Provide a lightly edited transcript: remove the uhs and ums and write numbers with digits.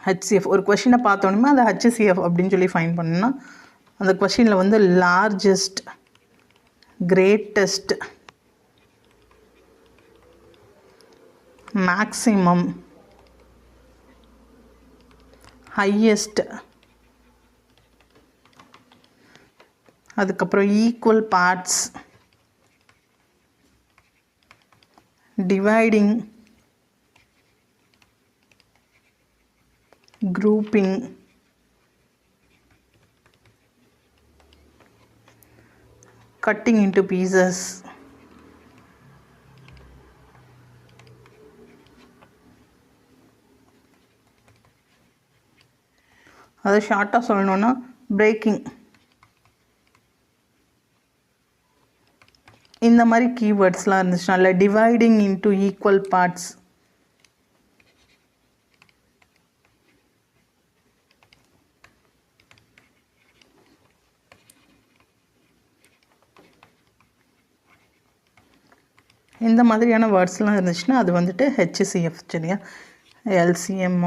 HCF ஒரு கொஷினை பார்த்தோன்னே அதை HCF அப்படின்னு சொல்லி ஃபைன் பண்ணணும்னா அந்த கொஷினில் வந்து லார்ஜஸ்ட், கிரேட்டஸ்ட், மேக்ஸிமம், ஹையஸ்ட், அதுக்கப்புறம் equal parts, dividing, grouping, cutting into pieces, அதை ஷார்ட்டாக சொல்லணுன்னா பிரேக்கிங். இந்த மாதிரி கீவேர்ட்ஸ்லாம் இருந்துச்சுன்னா இல்லை டிவைடிங் இன்டு ஈக்குவல் பார்ட்ஸ், இந்த மாதிரியான வேர்ட்ஸ்லாம் இருந்துச்சுன்னா அது வந்துட்டு HCF. சரியா? LCM